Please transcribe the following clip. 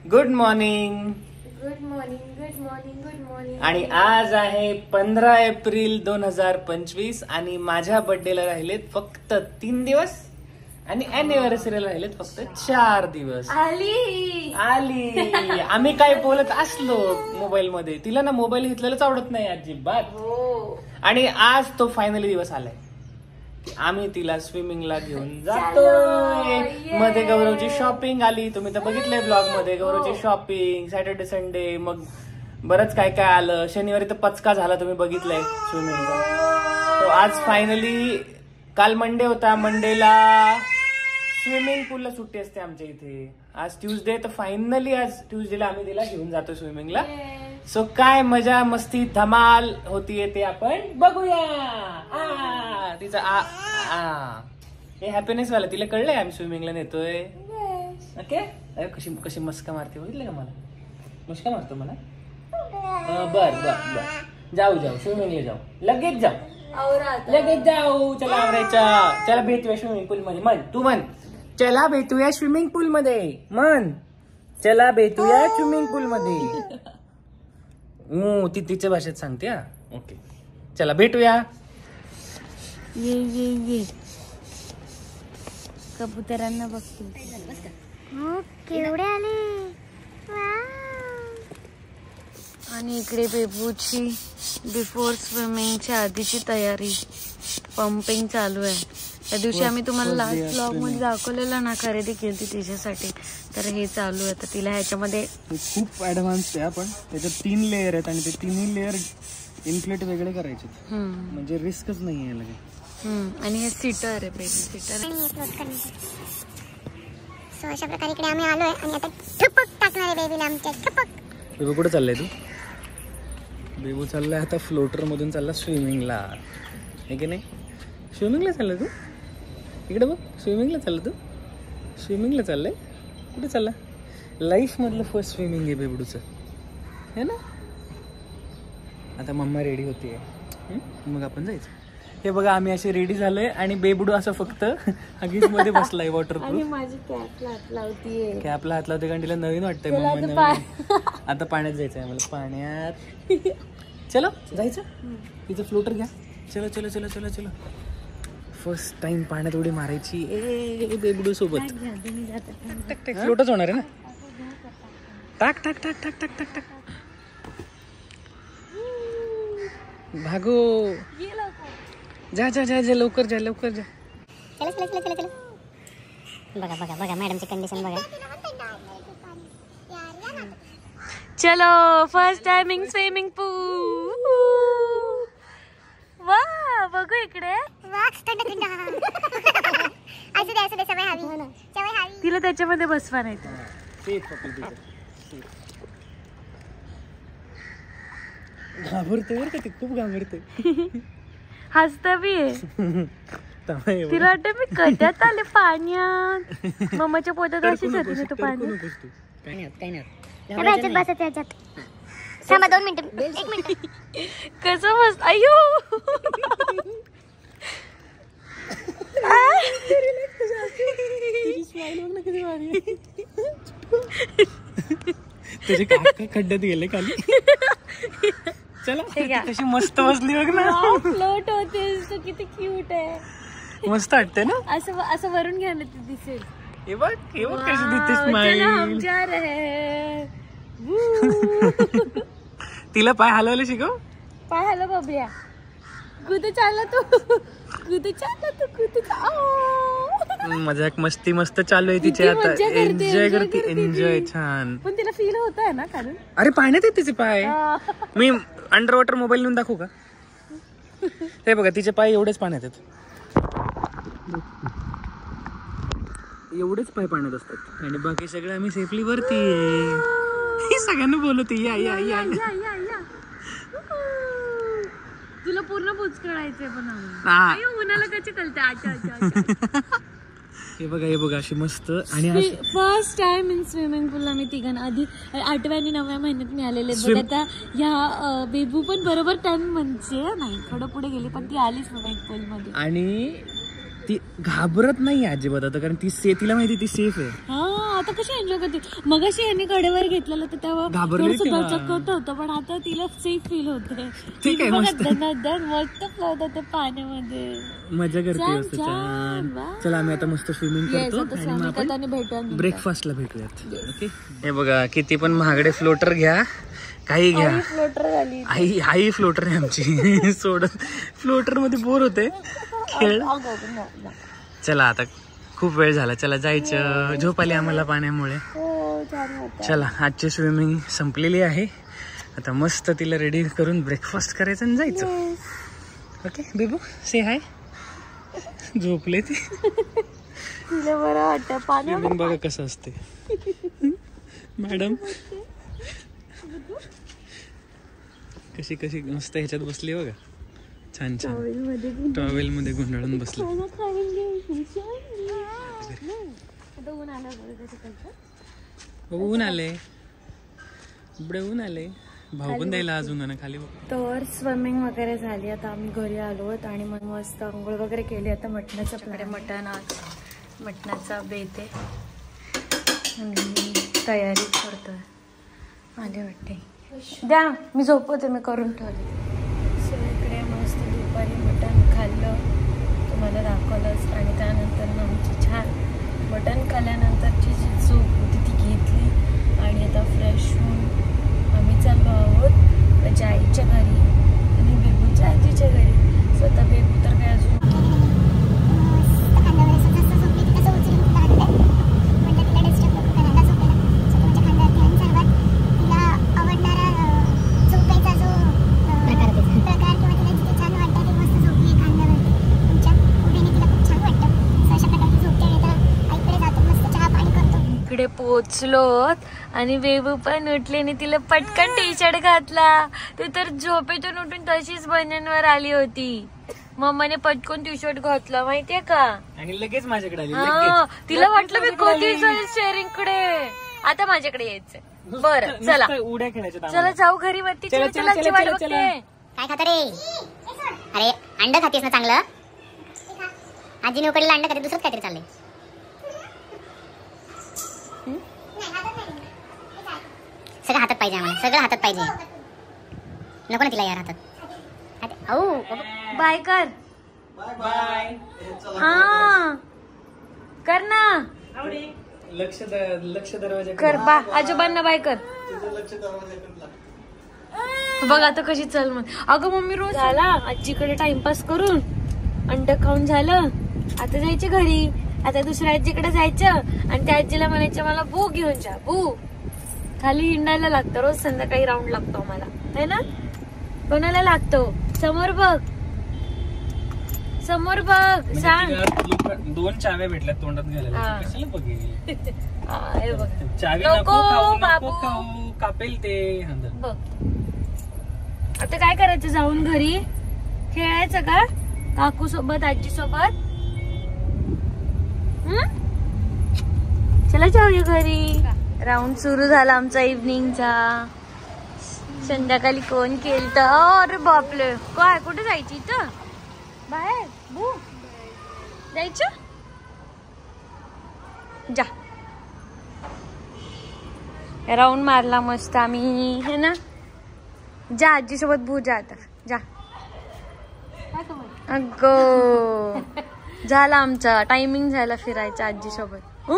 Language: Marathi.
Good morning. Good morning. Good morning. Good morning. आणि आज आहे 15 एप्रिल 2025 आणि माझ्या बर्थडेला राहिलेत फक्त 3 दिवस आणि अॅनिव्हर्सरीला राहिलेत फक्त 4 दिवस. आली आम्ही काय बोलत असलो मोबाईल मध्ये, तिला ना मोबाईल घेतलेलाच आवडत नाही अजिबात. हो. आणि आज तो फायनली दिवस आलाय. आम्ही तिला स्विमिंगला घेऊन जातोय. मध्ये गौरवची शॉपिंग आली, तुम्ही तर बघितलंय ब्लॉग मध्ये. गौरवची शॉपिंग, सॅटर्डे संडे, मग बरंच काय काय आलं. शनिवारी तर पचका झाला, तुम्ही बघितलंय स्विमिंगचा. तो आज फायनली, काल मंडे होता, मंडेला स्विमिंग पूलला सुट्टी असते आमच्या इथे. आज ट्यूजडे, तर फायनली आज ट्यूजडेला आम्ही तिला घेऊन जातो स्विमिंगला. सो काय मजा मस्ती धमाल होतीये ते आपण बघूया. तिचा हे हॅपीनेस वाला तिला कळलंय आम्ही स्विमिंगला नेतोय. ओके. अरे कशी कशी मस्का मारते बघितलं का मला. मस्का मारतो मला. बर बर बर. जाऊ जाऊ स्विमिंगला जाऊ, लगेच जाऊ, लगेच जाऊ. चला आवरायचा. चला भेटूया स्विमिंग पूल मध्ये. म्हण तू, म्हण चला भेटूया स्विमिंग पूल मध्ये. म्हण चला भेटूया स्विमिंग पूल मध्ये. ती तिच्या भाषेत सांगते. ओके चला भेटूया. ये ये ये कबुतरांना बघतो. केवढे आले. आणि इकडे बेबूची बिफोर स्विमिंगच्या आधीची तयारी, पंपिंग चालू आहे. त्या दिवशी आम्ही तुम्हाला लास्ट ब्लॉग मध्ये दाखवलेलं ना, खरेदी केली तिच्यासाठी. तर हे चालू आहे. तर तिला ह्याच्यामध्ये खूप ऍडव्हान्स आहे. पण त्याच्यात 3 लेअर आहेत आणि ते 3 लेअर इन्फ्लेट वेगळे करायचे, म्हणजे रिस्कच नाही आहे लगे. आणि हे सीटर आहे, बेबी सीटर. सो अशा प्रकारे इकडे आम्ही आलोय आणि आता ठपक टाकणार आहे बेबीला आमच्या. ठपक. बेबू कुठे चाललाय तू? बेबू चाललाय आता फ्लोटर मधून चालला स्विमिंगला, हे की नाही? स्विमिंगला चाललाय तू? इकडे बघ, स्विमिंगला चालला तू? स्विमिंगला चाललंय? कुठे चालला? लाईफ मधलं फर्स्ट स्विमिंग आहे बेबडूचं, है ना? आता मम्मा रेडी होतीये, मग आपण जायचं. हे बघा आम्ही असे रेडी झालोय आणि बेबडू असं फक्त हगीज मध्ये बसलाय वॉटरप्रूफ. माझी कॅपला हात लावतीये. कॅपला हात लावते कारण तिला नवीन वाटतंय. मम्मा आता पाण्यात जायचंय आम्हाला, पाण्यात. चलो जायचं. तिचं फ्लोटर घ्या. चलो चलो चलो चलो चलो. फर्स्ट टाइम पाण्यात उडी मारायची ए बेबडू सोबत. फ्लोटच होणार आहे ना. टाक टाक टाक टाक टाक टाक टाक. भागो. जा जा जा जा, लवकर जा लवकर जा. चलो चलो चलो चलो चलो. बघा बघा बघा मॅडमची कंडिशन बघा. चलो फर्स्ट टाइमिंग स्विमिंग पूल. वा बघू इकडे. तिला त्याच्यामध्ये बसवा नाही. घाबरते बरं का ती, खूप घाबरते. हसता बी आहे. तिला वाटतं मी कट्यात आले पाण्यात. मम्माच्या पोटात अशीच होती ना तो पाण्यात. काय नाही बसत याच्यात. थांबा 2 मिनिटं, 1 मिनिट. कसं बस. अयो तुझे काय खड्ड्यात गेले खाली. चला कशी मस्त बसली बघ ना. फ्लोट होते. किती क्यूट आहे. मस्त वाटते ना. असं असं वरून घ्या ना, ते दिसेल. हे बघ हे बघ कशी दिसते स्माइल. हम जा रहे. तिला पाय हलवले शिकव. पाय हलव बबल्या. कुठे चालला तू? कुठे चालला तू? कुठे? मजाक मस्ती मस्त चालू आहे तिची आता. एन्जॉय करते, एन्जॉय. छान. पण तिला फील होत आहे ना कारण. अरे पाण्यात आहे तिचे पाय. मी अंडर वॉटर मोबाईल नेऊन दाखवू का? हे बघा तिचे पाय एवढेच पाण्यात आहेत. एवढेच पाय पाण्यात असतात आणि बाकी सगळं आम्ही सेफली वरती आहे. सगळ्यांना बोलवते या या या. तुला पूर्ण बुच करायचंय पण उन्हाला कशी कळते. अच्छा अच्छा. हे बघा अशी मस्त. आणि फर्स्ट टाइम इन स्विमिंग पूल आम्ही तिघांना आधी 8व्या आणि 9व्या महिन्यात मिळालेले. बघ आता ह्या बेबू पण बरोबर 10 म्हणजे नाही थोडं पुढे गेली पण ती आली स्विमिंग पूल मध्ये. आणि ती घाबरत नाही अजिबात आता, कारण तिला माहिती ती सेफ आहे. हा आता कशी एन्जॉय करते. मगाशी यांनी कडेवर घेतलेलं तर तेव्हा घाबरली चक्कत होतं, पण आता तिला सेफ फील होते. ठीक आहे, मस्त मस्त फ्लोट होते पाण्यामध्ये, मजा करते. चला आम्ही आता मस्त स्विमिंग करतो आणि मग आपण ब्रेकफास्टला भेटूयात. ओके. हे बघा किती पण महागडे फ्लोटर घ्या, काही घ्या, आई फ्लोटर आहे आमची. सोडत फ्लोटर मध्ये बोर होते खेळ. चला आता खूप वेळ झाला, चला जायचं. झोप आली आम्हाला पाण्यामुळे. चला आजची स्विमिंग संपलेली आहे. आता मस्त तिला रेडी करून ब्रेकफास्ट करायचं आणि जायचं. ओके बेबू, से हाय. झोपले ती. तिला बरं वाटतं. स्विमिंग बघा कसं असते मॅडम, कशी कशी मस्त ह्याच्यात बसली बघा, छान छान टॉवेल मध्ये गुंडाळून बसली. ऊन आले, इकडे ऊन आले. भाऊ पण द्यायला अजून ना खाली. तर स्विमिंग वगैरे झाली. आता आम्ही घरी आलो आणि मग मस्त आंघोळ वगैरे केली. आता मटणाचं मटणाचा बेत आहे आणि तयारी करतोय. आले वाटते, द्या मी झोपवते, मी करून ठेवले. सो इकडे मस्त दुपारी मटण खाल्लं, तुम्हाला दाखवलंच. आणि त्यानंतर आमची छान मटण खाल्ल्यानंतरची जी झोप होती ती घेतली आणि आता फ्रेश होऊन आम्ही चाललो आहोत माझ्या आईच्या घरी आणि बेबूच्या आजीच्या घरी. स्वतः बेबू तर काय अजून पोचलोत आणि बेबू पण उठली आणि तिला पटकन टी शर्ट घातला. ती तर झोपेतून उठून तशीच बन्यांवर आली होती. मम्माने पटकन टी शर्ट घातला माहितीये का, आणि लगेच माझ्याकडे आली. तिला वाटलं मी कधी जाईल शेअरिंग कडे, आता माझ्याकडे यायचंय. बरं चला उड्या खेळायच्या, चला जाऊ घरी. वरती चला चला वाट बघते. काय खाता रे? अरे अंड खातेस ना चांगलं. आजीने उकडलेलं अंड खाते, दुसरं काहीतरी चाललंय. सगळं हातात पाहिजे आम्हाला, सगळं हातात पाहिजे. नको ना तिला यार हातात. बाय कर. हा कर ना, लक्ष दरवाजा कर. बा आजोबांना बाय कर. बघ आता कशी चल मग. अगं मम्मी रोज झाला आजीकडे टाइमपास करून, अंड खाऊन झालं, आता जायचं घरी. आता दुसऱ्या आजीकडे जायचं आणि त्या आजीला म्हणायचं मला भू घेऊन जा. भू खाली हिंडायला लागतं, रोज संध्याकाळी राऊंड लागतो मला, है ना. कोणाला लागतो? समोर बघ, समोर बघ. सांग. 2 चाव्या भेटल्या तोंडात घालायला, कशाला बघेल. चावी नको खाऊ, कापेल ते. बघ आता काय करायचं, जाऊन घरी खेळायचं का काकू सोबत, आजी सोबत. चला जाऊया घरी. राऊंड सुरू झाला आमचा इव्हनिंगचा. संध्याकाळी कोण केलं? अरे बापले, काय कुठे जायची? इथं बाहेर बू जायचं. जा राऊंड मारला मस्त आम्ही, है ना. जा आजी सोबत बू, जा आता जा. अगो झाला आमचा टायमिंग झाला फिरायचा आजी सोबत.